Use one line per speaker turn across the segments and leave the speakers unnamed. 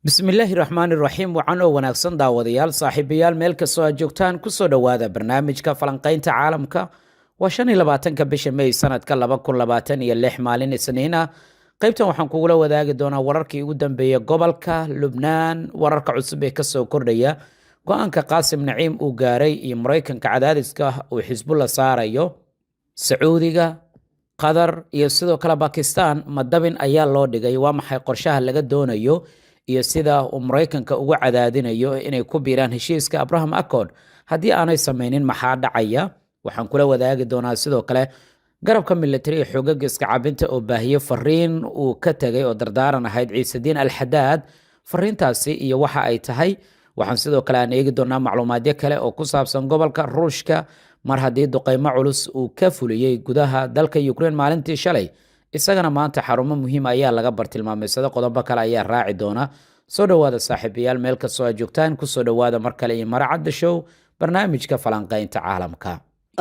bismillaahi raxmaani raxiim wacan oo wanaagsan daawadayaal saaxiibayaal meel kastoo aad joogtaan kusoo dhowaada barnaamijka falanqaynta caalamka waa 25 bisha May sanadka 2026 maalin Isniin ah qaybtan waxaan kugula wadaagi doonaa wararkii ugu dambeeyay gobolka Lubnaan wararka cusub ee kasoo kordhaya go'aanka Qaasim Naciim uu gaaray iyo Mareykanka cadaadiska uu Xisbullah saarayo Sacuudiga Qatar iyo sidoo kale Pakistan madabin ayaa loo dhigay waa maxay qorshaha laga doonayo iyo sida uu Mareykanka ugu cadaadinayo inay ku biiraan heshiiska Abraham Accord haddii aanay sameynin maxaa dhacaya waxaan kula wadaagi doonaa sidoo kale garabka military ee xoogagga iska cabinta oo baahiye fariin uu ka tagay oo dardaaran ahayd Ciisadiin Al-Xadaad fariintaasi iyo waxa ay tahay waxaan sidoo kale aan eegi doonaa macluumaadyo kale oo ku saabsan gobolka Ruushka mar haddii duqeymo culus uu ka fuliyay gudaha dalka Ukraine maalintii shalay isagana maanta xarumo muhiim ayaa laga bartilmaameysada qodobo kale ayaa raaci doona soo dhawaada saaxiibayaal meel kastoo aad joogtaan ku soo dhawaada mar kale iyo maracadda show barnaamijka falanqaynta caalamka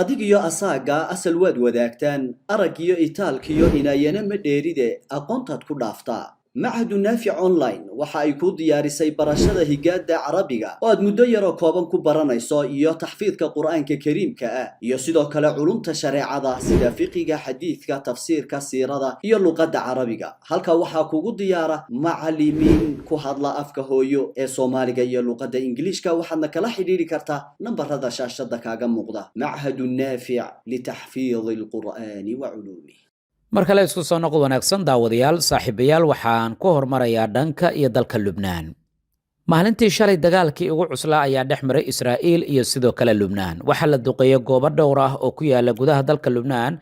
adig iyo asaaga asal waad wadaagtaan arag iyo itaalka iyo inaayana ma dheeride aqoontaad ku dhaaftaa معهد نافع أونلاين waxa ay ku diyaarisay barashada higaada Carabiga oo aad muddo yar oo kooban ku baranayso iyo taxfiidka Quraanka Kariimka ah iyo sidoo kale culumta shariicada sida fiqiga xadiidka tafsiirka siirada iyo luqadda Carabiga halka waxa kugu diyaara macallimiin ku hadla afka hooyo ee Soomaaliga iyo luqadda Ingiriiska waxaadna kala xiriiri kartaa nambarada shaashada kaaga muuqda معهد نافع لتحفيظ القرآن وعلومه
markale isku soo noqod wanaagsan daawadayaal saaxiibayaal waxaan ku hormarayaa dhanka iyo dalka Lubnaan maalintii shalay dagaalkii ugu cuslaa ayaa dhex maray Israa'iil iyo sidoo kale Lubnaan waxa la duqeeyay goobo dhowr ah oo ku yaala gudaha dalka Lubnaan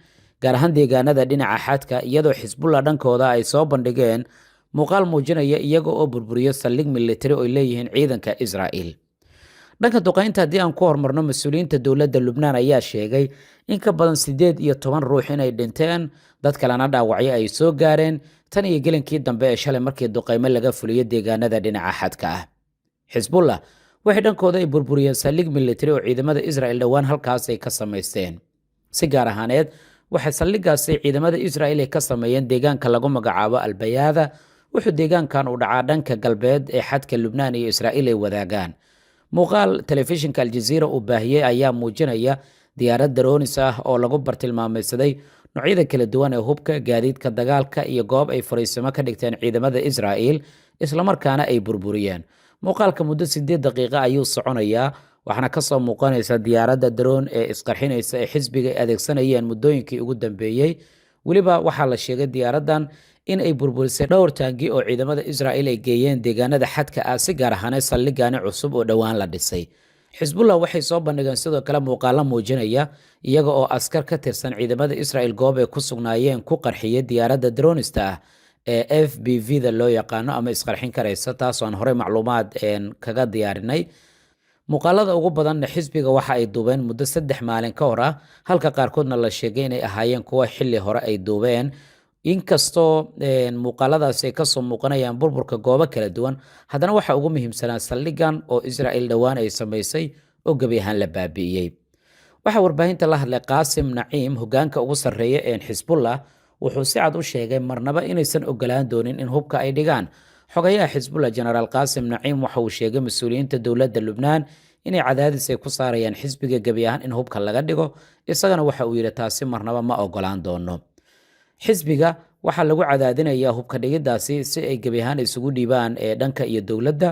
gaar ahaan deegaanada dhinaca xadka iyadoo Xisbullah dhankooda ay soo bandhigeen muuqaal muujinaya iyaga oo burburiyo saldhig military oo leeyihiin ciidanka Israa'iil dhanka duqeynta haddii aan ku hormarno mas'uuliyiinta dowladda Lubnaan ayaa sheegay in ka badan 18 ruux inay dhinteen dad kalena dhaawacyo ay soo gaareen tan iyo gelinkii dambe ee shalay markii duqeymo laga fuliyay deegaanada dhinaca xadka ah Xisbullah waxay dhankooda ay burburiyeen saldhig military oo ciidamada Israa'iil dhawaan halkaas ay ka sameysteen si gaar ahaaneed waxay saldhigaasi ciidamada Israa'iil ay ka sameeyeen deegaanka lagu magacaabo Al-Bayaada wuxuu deegaankan u dhacaa dhanka galbeed ee xadka Lubnaan iyo Israa'iil ay wadaagaan muuqaal telefishinka Al Jazeera uu baahiyay ayaa muujinaya diyaarad daroonis ah oo lagu bartilmaameysaday noocyada kala duwan ee hubka gaadiidka dagaalka iyo goob ay fariisimo ka dhigteen ciidamada Israa'iil isla markaana ay burburiyeen muuqaalka muddo 8 daqiiqo ayuu soconayaa waxaana ka soo muuqanaysa diyaaradda daroon ee isqarxinaysa ee xisbiga ay adeegsanayeen muddooyinkii ugu dambeeyay waliba waxaa la sheegay diyaaraddan in ay burburisay dhowr taangi oo ciidamada Israa'iil ay geeyeen deegaanada xadka ah si gaar ahaan saldhigaani cusub oo dhawaan la dhisay Xisbullah waxay soo bandhigeen sidoo kale muuqaal muujinaya iyaga oo askar ka tirsan ciidamada Israa'iil goob ay ku sugnaayeen ku qarxiyay diyaaradda dronista ah ee FPV-da loo yaqaano ama isqarxin karaysa taas oo aan hore macluumaad kaga diyaarinay muuqaalada ugu badan xisbiga waxa ay duubeen muddo 3 maalin ka hor ah halka qaarkoodna la sheegay inay ahaayeen kuwa xilli hore ay duubeen inkastoo muuqaaladaas ay ka soo muuqanayaan burburka goobo kala duwan haddana waxa ugu muhiimsanaa saldhigan oo Israa'iil dhawaan ay sameysay oo gabi ahaan la baabi'iyay waxa warbaahinta la hadlay Qaasim Naciim hogaanka ugu sarreeya ee Xisbullah wuxuu si cad u sheegay marnaba inaysan ogolaan doonin in hubka ay dhigaan xogayaha Xisbullah General Qaasim Naciim waxa uu sheegay mas'uuliyiinta dowladda Lubnaan inay cadaadis ay ku saarayaan xisbiga gabi ahaan in hubka laga dhigo isagana waxa uu yiri taasi marnaba ma ogolaan doono xisbiga waxa lagu cadaadinayaa hubka dhigidaasi si ay gabi ahaan isugu dhiibaan ee dhanka iyo dowladda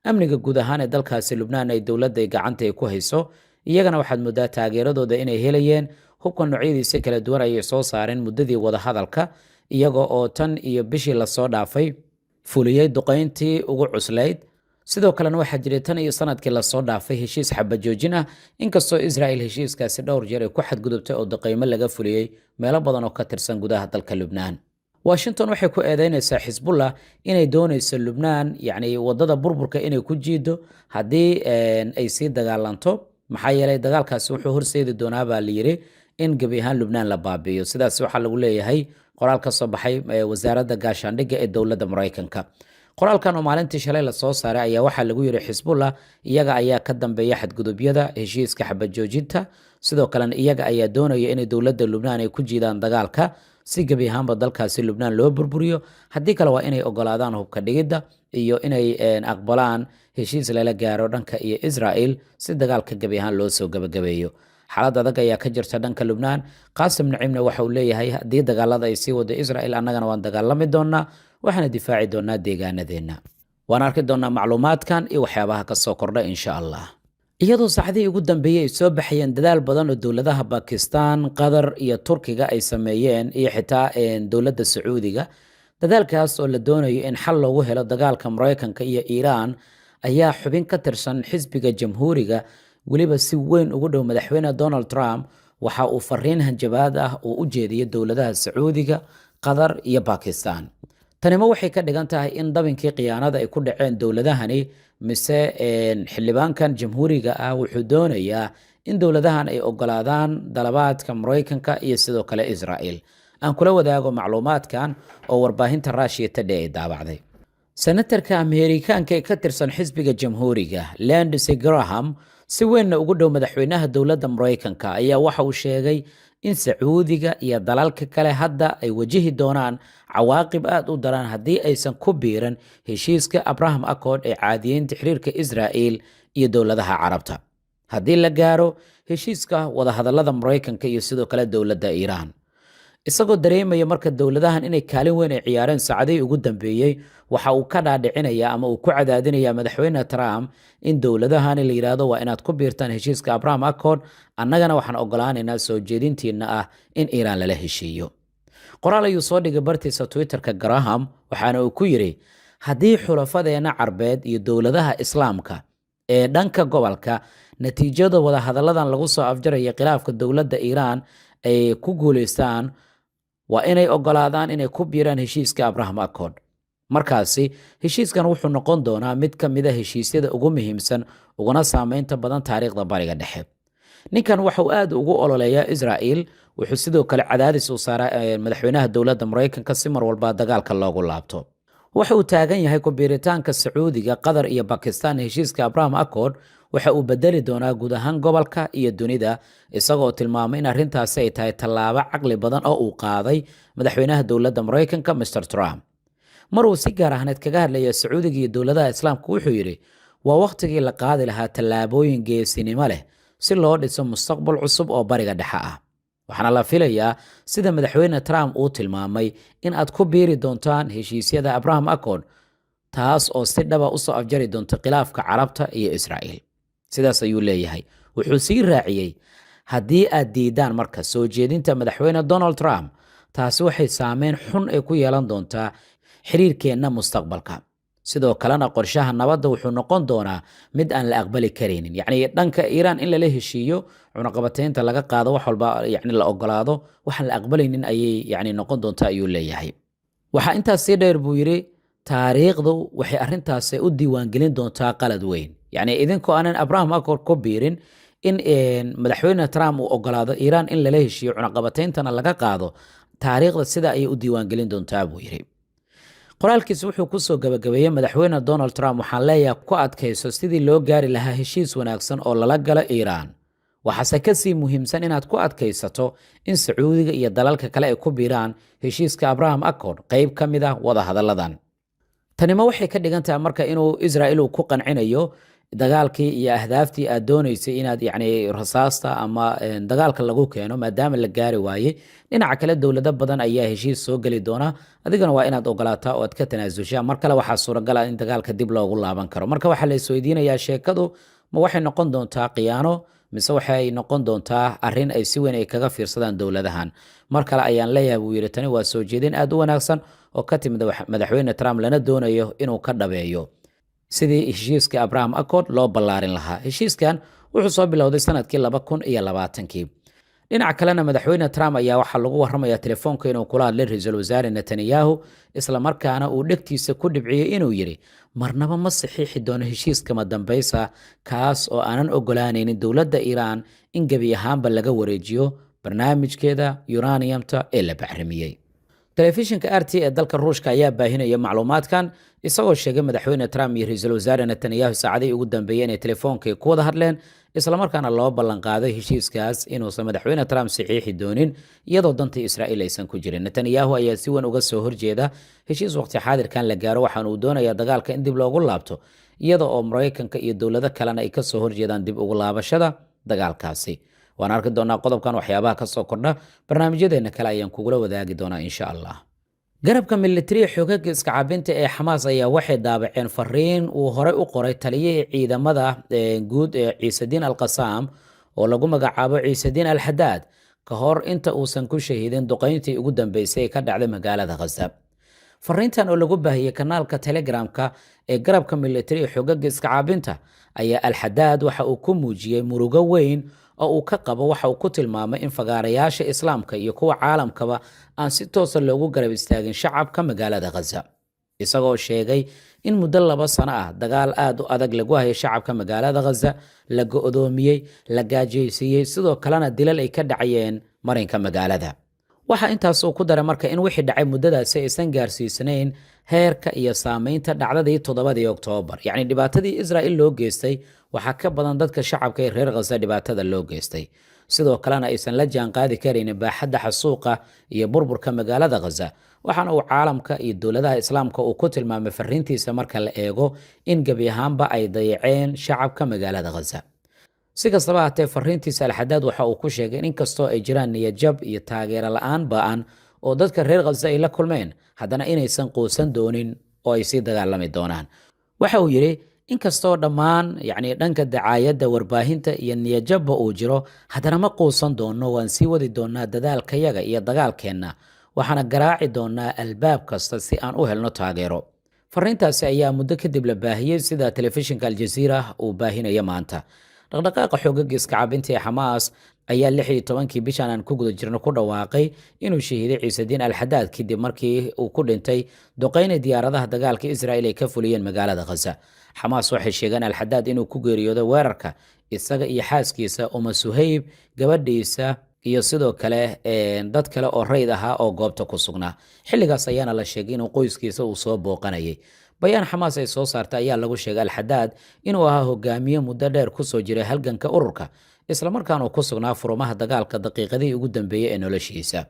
amniga guud ahaan ee dalkaasi Lubnaan ay dowladda ay gacanta ay ku hayso iyagana waxaad moodaa taageeradooda inay helayeen hubka noocyadiisa kala duwan ay soo saareen muddadii wada hadalka iyaga oo tan iyo bishii la soo dhaafay fuliyay duqeyntii ugu cuslayd sidoo kalena waxa jiray tan iyo sanadkii la soo dhaafay heshiis xabad joojin ah inkastoo Israa'iil heshiiskaasi dhowr jeer ay ku xadgudubtay oo duqeymo laga fuliyay meelo badan oo ka tirsan gudaha dalka Lubnaan Washington waxay ku eedeynaysaa Xisbullah inay doonayso Lubnaan yacni wadada burburka inay ku jiido haddii ay sii dagaalanto maxaa yeelay dagaalkaasi wuxuu horseedi doonaa baa la yiri in gabi ahaan Lubnaan la baabi'iyo sidaas waxa lagu leeyahay qoraal ka soo baxay wasaaradda gaashaandhigga ee dowladda Mareykanka qoraalkan oo maalintii shalay la soo saaray ayaa waxa lagu yiri Xisbullah iyaga ayaa ka dambeeya xadgudubyada heshiiska xabad joojinta sidoo kale iyaga ayaa doonaya in dowladda Lubnaan ay ku jiidaan dagaalka si gebi ahaanba dalkaasi lubnaan loo burburiyo, haddii kale waa inay ogolaadaan hubka dhigidda iyo inay aqbalaan heshiis lala gaaro dhanka iyo Israel si dagaalka gebi ahaan loo soo gabagabeeyo. xaalad adag ayaa ka jirta dhanka Lubnaan. Qaasim Naciimna waxa uu leeyahay haddii dagaalada ay sii wado Israel, annagana waan dagaalami doonaa, waxaana difaaci doonaa deegaanadeenna. waan arki doonaa macluumaadkan iyo waxyaabaha ka soo kordha insha Allah. iyadoo saacadihii ugu dambeeyey ay soo baxayeen dadaal badan oo dowladaha Bakistan, Qatar iyo Turkiga ay sameeyeen, iyo xitaa dowladda Sacuudiga, dadaalkaas oo la doonayo in xal loogu helo dagaalka Mareykanka iyo Iiraan, ayaa xubin ka tirsan xisbiga Jamhuuriga weliba si weyn ugu dhow madaxweyne Donald Trump waxa uu fariin hanjabaad ah oo u jeediyay dowladaha Sacuudiga, Qatar iyo Bakistan. tanima waxay ka dhigan tahay in dabinkii khiyaanada ay ku dhaceen dowladahani, mise xildhibaankan Jamhuuriga ah wuxuu doonayaa in dowladahan ay ogolaadaan dalabaadka Mareykanka iyo sidoo kale Israel. aan kula wadaago macluumaadkan oo warbaahinta Russia Today ay daabacday. senatarka Ameerikaanka ee ka tirsan xisbiga Jamhuuriga Lindsey Graham, si weynna ugu dhow madaxweynaha dowladda Mareykanka, ayaa waxa uu sheegay in Sacuudiga iyo dalalka kale hadda ay wajihi doonaan cawaaqib aad u daran haddii aysan ku biiran heshiiska Abraham Accord ee caadiyeynta xiriirka Israel iyo dowladaha Carabta. haddii la gaaro heshiiska wadahadallada Mareykanka iyo sidoo kale dowladda Iiraan, isagoo dareemaya marka dowladahan inay kaalin weyn ay ciyaareen saacadihii ugu dambeeyey, waxa uu ka dhaadhicinayaa ama uu ku cadaadinayaa madaxweyne Trump in dowladahan la yiraahdo waa inaad ku biirtaan heshiiska Abraham Accord, annagana waxaan ogolaanaynaa soo jeedintiina ah in Iiraan lala heshiiyo. qoraal ayuu soo dhigay bartiisa Twitterka Graham, waxaana uu ku yiri haddii xulafadeena Carbeed iyo dowladaha Islaamka ee dhanka gobolka natiijada wadahadalladan lagu soo afjaraya khilaafka dowladda Iiraan ay ku guuleystaan, waa inay ogolaadaan inay ku biiraan heshiiska Abraham Accord. markaasi heshiiskan wuxuu noqon doonaa mid ka mid ah heshiisyada ugu muhiimsan uguna saameynta badan taariikhda Bariga Dhexe. ninkan waxa uu aad ugu ololeeyaa Israel, wuxuu sidoo kale cadaadis u saaraa madaxweynaha dowladda Mareykanka si mar walba dagaalka loogu laabto. waxa uu taagan yahay ku biiritaanka Sacuudiga, Qatar iyo Bakistan heshiiska Abraham Accord waxa uu bedeli doonaa guud ahaan gobolka iyo dunida, isagoo tilmaamay in arrintaasi ay tahay tallaabo caqli badan oo uu qaaday madaxweynaha dowladda Mareykanka Mr. Trump. mar uu si gaar ahneed kaga hadlaya Sacuudiga iyo dowladaha Islaamka, wuxuu yidhi waa waqtigii la qaadi lahaa tallaabooyin geesinimo leh si loo dhiso mustaqbal cusub oo Bariga Dhexe ah. waxaana la filayaa sida madaxweyne Trump uu tilmaamay in aad ku biiri doontaan heshiisyada Abraham Accord, taas oo si dhaba u soo afjari doonta khilaafka Carabta iyo Israel. sidaas ayuu leeyahay. wuxuu sii raaciyey haddii aad diidaan marka soo jeedinta madaxweyne Donald Trump, taasi waxay saameyn xun ay ku yeelan doontaa xiriirkeenna mustaqbalka. sidoo kalena qorshaha nabadda wuxuu noqon doonaa mid aan la aqbali karaynin, yacni dhanka Iiraan in lala heshiiyo, cunaqabataynta laga qaado, wax walba yacni la ogolaado, waxaan la aqbalaynin ayay yacni noqon doontaa ayuu leeyahay. waxaa intaas sii dheer buu yidhi taariikhdu waxay arrintaasi u diiwaangelin doontaa qalad weyn, yacni idinkoo aanan Abraham Accord ku biirin in madaxweyne Trump uu ogolaado Iiraan in lala heshiiyo, cunaqabatayntana laga qaado, taariikhda sida ayay u diiwaangelin doontaa buu yidhi. qoraalkiisa wuxuu ku soo gabagabeeyey madaxweyne Donald Trump, waxaan leeyahay ku adkayso sidii loo gaari lahaa heshiis wanaagsan oo lala galo Iiraan. waxaase ka sii muhiimsan inaad ku adkaysato in Sacuudiga iyo dalalka kale ay ku biiraan heshiiska Abraham Accord, qayb ka mid ah wadahadalladan. tanima waxay ka dhigan tahay marka inuu Israel uu ku qancinayo dagaalkii iyo ahdaaftii aad doonaysay inaad yacni rasaasta ama dagaalka lagu keeno, maadaama la gaari waayey. dhinaca kale dowlado badan ayaa heshiis soo geli doona, adigana waa inaad ogolaataa oo aad ka tanaasushaa. mar kale waxaa suuragal ah in dagaalka dib loogu laaban karo. marka waxaa la isweydiinayaa sheekadu ma waxay noqon doontaa khiyaano, mise waxay noqon doontaa arrin ay si weyn ay kaga fiirsadaan dowladahan. mar kale ayaan leeyahay buu yidhi tani waa soo jeedin aad u wanaagsan oo ka timid madaxweyne Trump, lana doonayo inuu ka dhabeeyo sidii heshiiska Abraham Accord loo ballaarin lahaa. heshiiskan wuxuu soo bilowday sanadkii 2020. dhinaca kalena madaxweyne Trump ayaa waxaa lagu warramayaa telefoonka inuu kula hadlay ra'iisul wasaare Netanyahu, isla markaana uu dhegtiisa ku dhibciyey inuu yidhi marnaba ma saxiixi doono heshiiska madambaysa kaas oo aanan ogolaanaynin dowladda Iiraan in gebi ahaanba laga wareejiyo barnaamijkeeda uraniumta ee la bacrimiyey. telefishinka RT ee dalka ruushka ayaa baahinaya macluumaadkan isagoo sheegay madaxweyne Trump iyo ra'iisul wasaare Netanyahu saacadii ugu dambeeyay inay telefoonka ku wada hadleen isla markaana loo ballan qaaday heshiiskaas inuusan madaxweyne Trump saxiixi doonin iyadoo danta Israa'iil aysan ku jirin. Netanyahu ayaa si weyn uga soo horjeeda heshiis waqti xaadirkan la gaaro waxaana uu doonayaa dagaalka in dib loogu laabto iyada oo Mareykanka iyo dowlado kalena ay ka soo horjeedaan dib ugu laabashada dagaalkaasi. waan arki doonaa qodobkan waxyaabaha ka soo kordha barnaamijyadeena kale ayaan kugula wadaagi doonaa insha Allah. garabka militariga xoogagga iska caabinta ee Xamaas ayaa waxay daabaceen fariin uu horey u qoray taliyihii ciidamada guud ee Ciisadiin al-Qassam oo lagu magacaabo Ciisadiin al-Haddad ka hor inta uusan ku shahiidin duqeyntii ugu dambeysay ka dhacday magaalada Gaza. fariintan oo lagu baahiyay kanaalka Telegramka ee garabka militariga xoogagga iska caabinta ayaa al-Haddad waxa uu ku muujiyay murugo weyn oo uu ka qabo waxa uu ku tilmaamay in fagaarayaasha islaamka iyo kuwa caalamkaba aan si toos ah loogu garab istaagin shacabka magaalada Gaza isagoo sheegay in muddo 2 sano ah dagaal aad u adag lagu hayo shacabka magaalada Gaza la go'doomiyay la gaajeysiiyay sidoo kalena dilal ay ka dhacayeen marinka magaalada waxa intaas uu ku daray marka in wixii dhacay muddadaasi aysan gaarsiisanayn heerka iyo saameynta dhacdadii 7 Oktoobar yacni dhibaatadii Israa'iil loo geystay waxa ka badan dadka shacabka ee reer Gaza dhibaatada loo geystay sidoo kalena aysan la jaan qaadi karin baaxadda xasuuqa iyo burburka magaalada Gaza waxaana uu caalamka iyo dowladaha islaamka uu ku tilmaamay fariintiisa marka la eego in gabi ahaanba ay dayaceen shacabka magaalada Gaza. si kastaba haatee fariintiisa al-Haddad waxa uu ku sheegay in kastoo ay jiraan niyad jab iyo taageero la'aan ba'an oo dadka reer Gaza ay la kulmeen haddana inaysan quusan doonin oo ay sii dagaalami doonaan. waxa uu yiri inkastoo dhammaan dhanka dacaayadda warbaahinta iyo niyad jabba uu jiro haddana ma quusan doono waan sii wadi doonaa dadaalkayaga iyo dagaalkeenna waxaana garaaci doonaa albaab kasta si aan u helno taageero. fariintaasi ayaa muddo kadib la baahiyay sida telefishinka Al Jazeera uu baahinaya maanta. dhaqdhaqaaqa xoogagga iska caabinta ee Xamaas ayaa 16 bishan aan ku guda jirno ku dhawaaqay inuu shahiiday Ciisadiin al-Haddad kadib markii uu ku dhintay duqeynta diyaaradaha dagaalka Israa'iil ay ka fuliyeen magaalada Gaza. Xamaas waxay sheegeen al-Haddad inuu ku geeriyooday weerarka isaga iyo xaaskiisa Suhayb gabadhiisa iyo sidoo kale dad kale oo rayd ahaa oo goobta ku sugnaa. xilligaas ayaana la sheegay inuu qoyskiisa uu soo booqanayay. bayaan Xamaas ay soo saartay ayaa lagu sheegay al-Haddad inuu ahaa hogaamiye muddo dheer ku soo jiray halganka ururka isla markaana uu ku sugnaa furumaha dagaalka daqiiqadii ugu dambeeyay ee noloshiisa.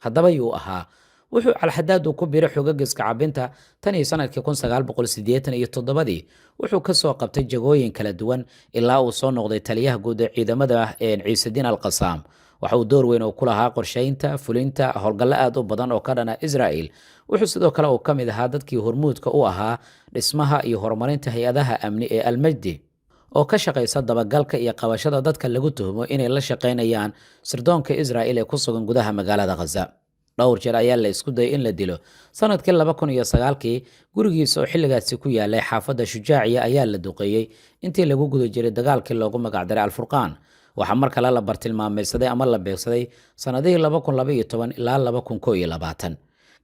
haddaba yuu ahaa wuxuu al-Haddad ku biiray xoogagga iska caabinta tan iyo sanadkii 1987 wuxuu ka soo qabtay jagooyin kala duwan ilaa uu soo noqday taliyaha guud ee ciidamada Ciisadiin al-Qassam. waxa uu door weyn ku lahaa qorsheynta fulinta howlgallo aad u badan oo ka dhana Israa'iil. wuxuu sidoo kale uu ka mid ahaa dadkii hormuudka u ahaa dhismaha iyo horumarinta hay'adaha amni ee Al-Majdi oo ka shaqeysa dabagalka iyo qabashada dadka lagu tuhmo inay la shaqeynayaan sirdoonka Israa'iil ee ku sugan gudaha magaalada Gaza. dhowr jeer ayaa la isku dayay in la dilo. sanadkii 2009 gurigiisa oo xilligaasi ku yaalay xaafadda Shujaaciya ayaa la duqeeyay intii lagu guda jiray dagaalkii loogu magac daray Al-Furqaan. waxaa mar kale la bartilmaameedsaday ama la beegsaday sanadihii 2012 ilaa 2021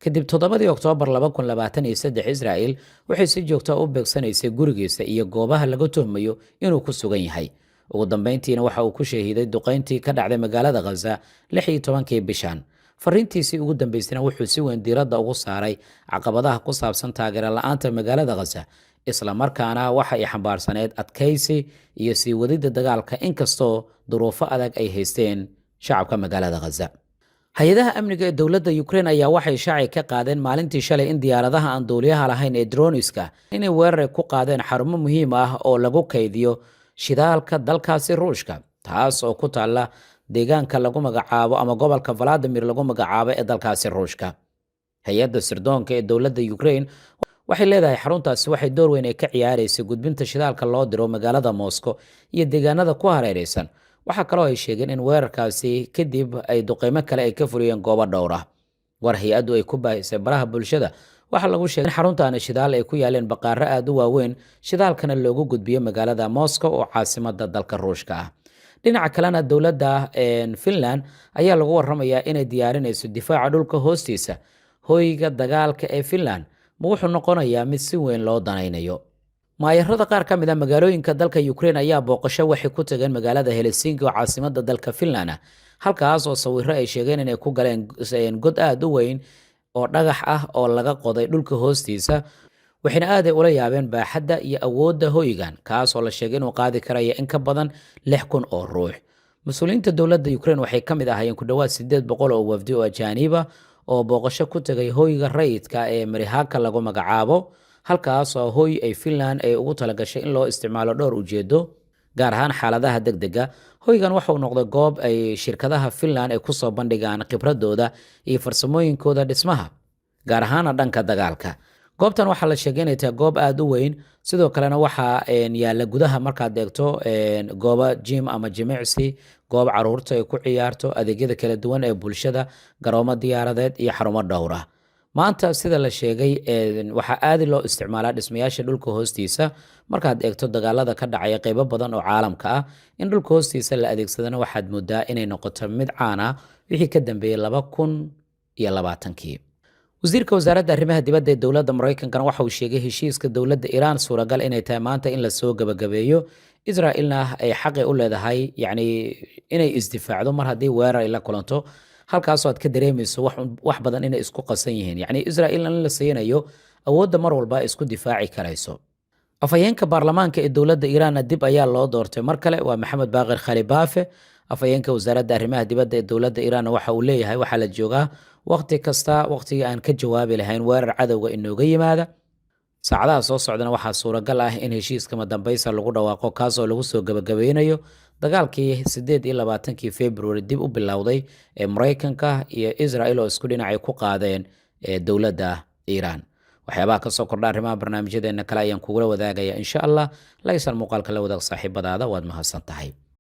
kadib 7 Oktoobar 2023 Israa'iil waxay si joogto ah u beegsanaysay gurigiisa iyo goobaha laga tuhmayo inuu ku sugan yahay. ugu dambeyntiina waxa uu ku shahiiday duqeyntii ka dhacday magaalada Gaza 16 bishan. fariintiisii ugu dambeysayna wuxuu si weyn diiradda ugu saaray caqabadaha ku saabsan taageero la'aanta magaalada Gaza isla markaana waxa ay xambaarsaneed adkaysi iyo sii wadida dagaalka inkastoo duruufo adag ay haysteen shacabka magaalada Gaza. hay-adaha amniga ee dowladda Ukraine ayaa waxay shaaci ka qaadeen maalintii shalay in diyaaradaha aan duuliyaha lahayn ee droniska inay weerar ku qaadeen xarumo muhiim ah oo lagu kaydiyo shidaalka dalkaasi Ruushka taas oo ku taala deegaanka lagu magacaabo ama gobolka Vladimir lagu magacaabo ee dalkaasi Ruushka. hay-adda sirdoonka ee dowladda Ukraine waxay leedahay xaruntaasi waxay door weyn ka ciyaaraysay gudbinta shidaalka loo diro magaalada Moscow iyo deegaanada ku hareeraysan. waxa kale oo ay sheegeen in weerarkaasi kadib ay duqeymo kale ay ka fuliyeen goobo dhowr ah. war hay-addu ay ku baahisay baraha bulshada waxa lagu sheegay in xaruntaani shidaal ay ku yaaleen baqaaro aad u waaweyn shidaalkana loogu gudbiyo magaalada Moscow oo caasimadda dalka Ruushka ah. dhinaca kalena dowladda Finland ayaa lagu warramayaa inay diyaarinayso difaaca dhulka hoostiisa. hoyga dagaalka ee Finland ma wuxuu noqonayaa mid si weyn loo danaynayo. maayarada qaar ka mid ah magaalooyinka dalka Ukraine ayaa booqasho waxay ku tageen magaalada Helsinki oo caasimadda dalka Finland halkaas oo sawirro ay sheegeen inay ku galeen god aad u weyn oo dhagax ah oo laga qoday dhulka hoostiisa, waxayna aaday ula yaabeen baaxadda iyo awoodda hoygan, kaas oo la sheegay inuu qaadi karaya in ka badan 6,000 oo ruux. mas-uuliyiinta dowladda Ukraine waxay ka mid ahaayeen ku dhowaad 800 oo wafdi oo ajaaniba oo booqasho ku tagay hoyga rayidka ee Marihaka lagu magacaabo, halkaas oo hoy ay Finland ay ugu talagashay in loo isticmaalo dhowr ujeedo, gaar ahaan xaaladaha degdega. hoygan waxa uu noqday goob ay shirkadaha Finland ay ku soo bandhigaan khibradooda iyo farsamooyinkooda dhismaha, gaar ahaan dhanka dagaalka. goobtan waxaa la sheegay inay tahay goob aad u weyn, sidoo kalena waxaa yaalla gudaha markaad eegto goobo jim ama jimicsi, goob caruurta ay ku ciyaarto, adeegyada kala duwan ee bulshada, garoomo diyaaradeed iyo xarumo dhowr ah. maanta sida la sheegay waxaa aadi loo isticmaalaa dhismayaasha dhulka hoostiisa. markaad eegto dagaalada ka dhacaya qaybo badan oo caalamka ah, in dhulka hoostiisa la adeegsadana waxaad moodaa inay noqoto mid caan ah wixii ka dambeeyey 2020kii. wasiirka wasaaradda arrimaha dibadda ee dowladda Mareykankana waxa uu sheegay heshiiska dowladda Iiraan suuragal inay tahay maanta in la soo gabagabeeyo, Israa'iilna ay xaqi u leedahay inay isdifaacdo mar haddii weerar ay la kulanto, halkaasoo aad ka dareemayso wax badan inay isku qasan yihiin. Israa'iilna in la siinayo awoodda mar walba isku difaaci karayso. afhayeenka baarlamaanka ee dowladda Iiraanna dib ayaa loo doortay mar kale, waa Maxamed Baaqir Khalibafe. afhayeenka wasaaradda arrimaha dibadda ee dowladda Iiraanna waxa uu leeyahay waxaa la joogaa waqti kasta waqtigii aan ka jawaabi lahayn weerar cadowga inooga yimaada. saacadaha soo socdana waxaa suuragal ah in heshiiska madambaysa lagu dhawaaqo, kaasoo lagu soo gabagabeynayo dagaalkii 28 February dib u bilowday ee Mareykanka iyo Israa'iil oo isku dhinacay ku qaadeen dowladda Iiraan. waxyaabaha ka soo kordha arrimaha barnaamijyadeena kale ayaan kugula wadaagaya insha Allah. laysan muuqaalka la wadaag saaxiibadaada, waad mahadsan tahay.